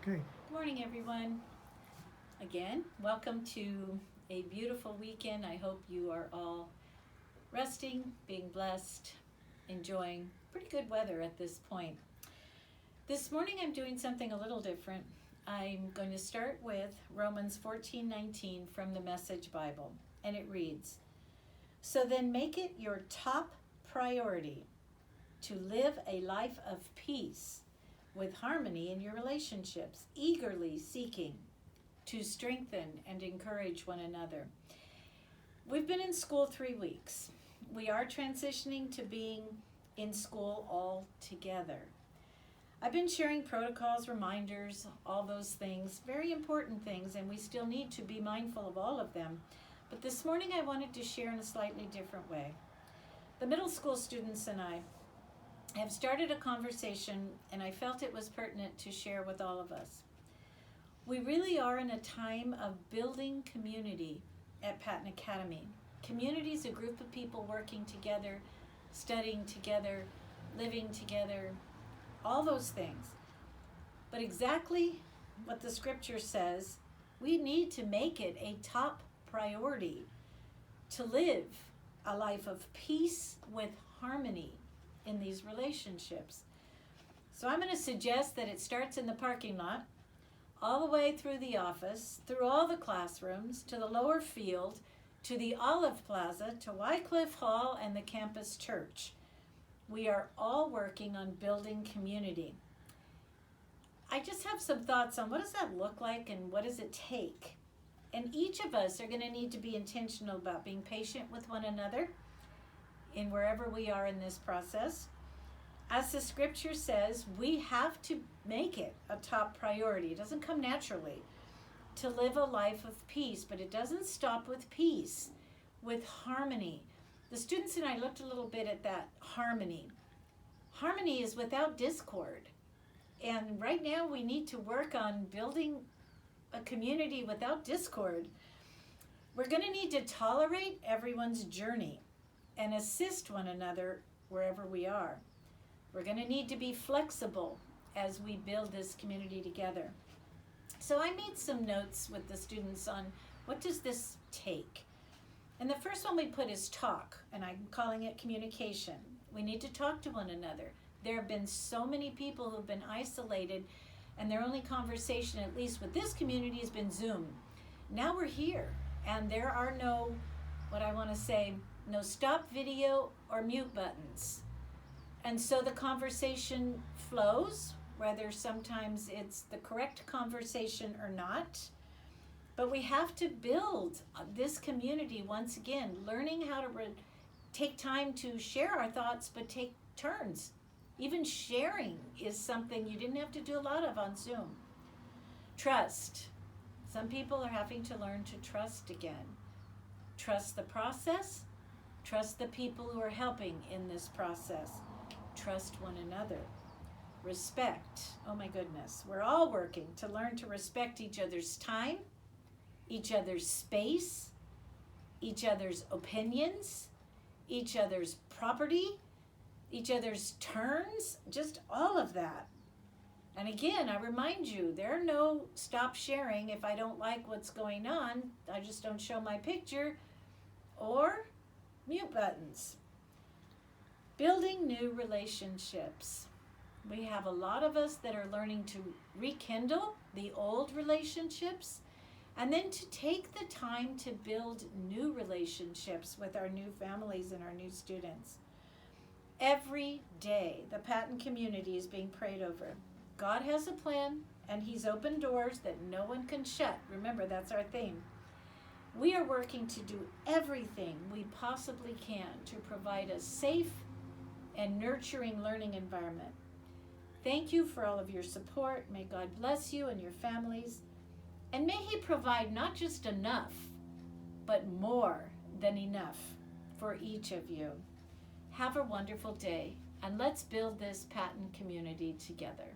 Okay. Good morning, everyone. Again, welcome to a beautiful weekend. I hope you are all resting, being blessed, enjoying pretty good weather at this point. This morning, I'm doing something a little different. I'm going to start with Romans 14:19 from the Message Bible, and it reads, "So then make it your top priority to live a life of peace with harmony in your relationships, eagerly seeking to strengthen and encourage one another." We've been in school 3 weeks. We are transitioning to being in school all together. I've been sharing protocols, reminders, all those things, very important things, and we still need to be mindful of all of them. But this morning I wanted to share in a slightly different way. The middle school students and I have started a conversation, and I felt it was pertinent to share with all of us. We really are in a time of building community at Patton Academy. Community is a group of people working together, studying together, living together, all those things. But exactly what the scripture says, we need to make it a top priority to live a life of peace with harmony in these relationships. So I'm going to suggest that it starts in the parking lot, all the way through the office, through all the classrooms, to the lower field, to the Olive Plaza, to Wycliffe Hall, and the campus church. We are all working on building community. I just have some thoughts on what does that look like and what does it take? And each of us are going to need to be intentional about being patient with one another in wherever we are in this process. As the scripture says, we have to make it a top priority. It doesn't come naturally to live a life of peace, but it doesn't stop with peace, with harmony. The students and I looked a little bit at that harmony. Harmony is without discord. And right now we need to work on building a community without discord. We're going to need to tolerate everyone's journey and assist one another wherever we are. We're going to need to be flexible as we build this community together. So I made some notes with the students on what does this take. And the first one we put is talk, and I'm calling it communication. We need to talk to one another. There have been so many people who've been isolated, and their only conversation, at least with this community, has been Zoom. Now we're here, and there are no, what I want to say, no stop video or mute buttons. And so the conversation flows, whether sometimes it's the correct conversation or not. But we have to build this community once again, learning how to take time to share our thoughts, but take turns. Even sharing is something you didn't have to do a lot of on Zoom. Trust. Some people are having to learn to trust again. Trust the process. Trust the people who are helping in this process. Trust one another. Respect. Oh my goodness. We're all working to learn to respect each other's time, each other's space, each other's opinions, each other's property, each other's turns, just all of that. And again, I remind you, there are no stop sharing if I don't like what's going on. I just don't show my picture, or mute buttons. Building new relationships. We have a lot of us that are learning to rekindle the old relationships and then to take the time to build new relationships with our new families and our new students. Every day, the Patton community is being prayed over. God has a plan, and He's opened doors that no one can shut. Remember, that's our theme. We are working to do everything we possibly can to provide a safe and nurturing learning environment. Thank you for all of your support. May God bless you and your families. And may He provide not just enough, but more than enough for each of you. Have a wonderful day, and let's build this Patton community together.